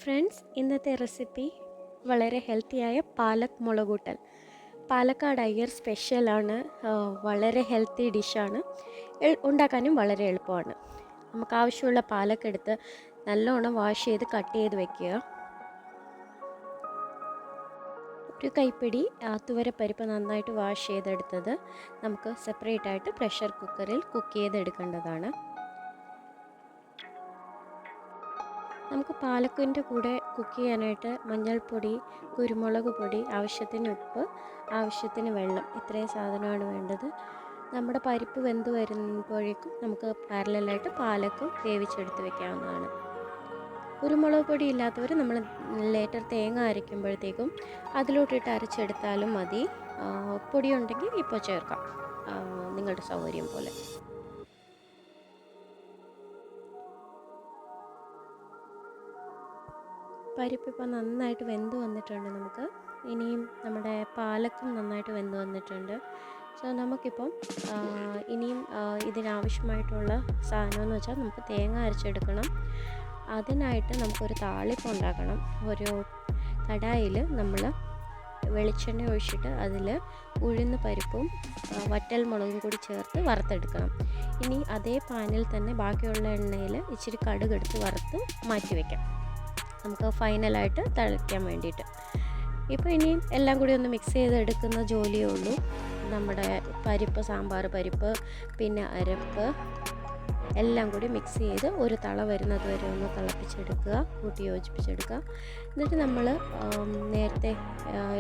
Friends, ഇന്നത്തെ recipe വളരെ ഹെൽത്തിയായ പാലക് മുളകൂട്ടൽ. പാലക്കാട് അയ്യർ സ്പെഷ്യലാണ്. വളരെ ഹെൽത്തി ഡിഷാണ്. ഉണ്ടാക്കാനും വളരെ എളുപ്പമാണ്. നമുക്ക് ആവശ്യമുള്ള പാലക്ക് എടുത്ത് നല്ലോണം വാഷ് ചെയ്ത് കട്ട് ചെയ്ത് വെക്കുക. ഒരു കൈപ്പിടി തുവരപ്പരിപ്പ് നന്നായിട്ട് വാഷ് ചെയ്തെടുത്തത് നമുക്ക് സെപ്പറേറ്റ് ആയിട്ട് പ്രഷർ കുക്കറിൽ കുക്ക് ചെയ്തെടുക്കേണ്ടതാണ്. നമുക്ക് പാലക്കിൻ്റെ കൂടെ കുക്ക് ചെയ്യാനായിട്ട് മഞ്ഞൾപ്പൊടി, കുരുമുളക് പൊടി, ആവശ്യത്തിന് ഉപ്പ്, ആവശ്യത്തിന് വെള്ളം, ഇത്രയും സാധനമാണ് വേണ്ടത്. നമ്മുടെ പരിപ്പ് വെന്ത് വരുമ്പോഴേക്കും നമുക്ക് പാരലായിട്ട് പാലക്കും വേവിച്ചെടുത്ത് വെക്കാവുന്നതാണ്. കുരുമുളക് പൊടി ഇല്ലാത്തവർ നമ്മൾ ലേറ്റർ തേങ്ങ അരയ്ക്കുമ്പോഴത്തേക്കും അതിലോട്ടിട്ട് അരച്ചെടുത്താലും മതി. പൊടി ഉണ്ടെങ്കിൽ ഇപ്പോൾ ചേർക്കാം, നിങ്ങളുടെ സൗകര്യം പോലെ. പരിപ്പ് ഇപ്പോൾ നന്നായിട്ട് വെന്ത് വന്നിട്ടുണ്ട്. നമുക്ക് ഇനിയും നമ്മുടെ പാലക്കും നന്നായിട്ട് വെന്ത് വന്നിട്ടുണ്ട്. സോ നമുക്കിപ്പം ഇനിയും ഇതിനാവശ്യമായിട്ടുള്ള സാധനമെന്ന് വെച്ചാൽ നമുക്ക് തേങ്ങ അരച്ചെടുക്കണം. അതിനായിട്ട് നമുക്കൊരു താളിപ്പ് ഉണ്ടാക്കണം. ഒരു കടായിൽ നമ്മൾ വെളിച്ചെണ്ണ ഒഴിച്ചിട്ട് അതിൽ ഉഴുന്ന് പരിപ്പും വറ്റൽ മുളകും കൂടി ചേർത്ത് വറുത്തെടുക്കണം. ഇനി അതേ പാനിൽ തന്നെ ബാക്കിയുള്ള എണ്ണയിൽ ഇച്ചിരി കടുകെടുത്ത് വറുത്ത് മാറ്റി വയ്ക്കാം, നമുക്ക് ഫൈനലായിട്ട് തളിക്കാൻ വേണ്ടിയിട്ട്. ഇപ്പോൾ ഇനിയും എല്ലാം കൂടി ഒന്ന് മിക്സ് ചെയ്തെടുക്കുന്ന ജോലിയേ ഉള്ളൂ. നമ്മുടെ പരിപ്പ്, സാമ്പാർ പരിപ്പ്, പിന്നെ അരപ്പ് എല്ലാം കൂടി മിക്സ് ചെയ്ത് ഒരു തള വരുന്നത് വരെ ഒന്ന് തിളപ്പിച്ചെടുക്കുക, കൂട്ടി യോജിപ്പിച്ചെടുക്കുക. എന്നിട്ട് നമ്മൾ നേരത്തെ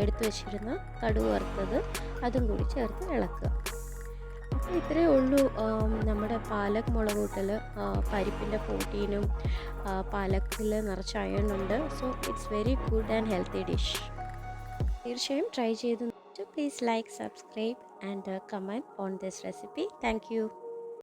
എടുത്തു വച്ചിരുന്ന കടുക് വറുത്തത് അതും കൂടി ചേർത്ത് ഇളക്കുക. അപ്പോൾ ഇത്രയേ ഉള്ളൂ നമ്മുടെ പാലക് മുളകൂട്ടൽ. പരിപ്പിൻ്റെ പ്രോട്ടീനും പാലക്കിൽ നിറച്ച് അയണുണ്ട്. So it's very good and healthy dish. തീർച്ചയായും ട്രൈ ചെയ്ത്. Please like, subscribe and comment on this recipe. Thank U.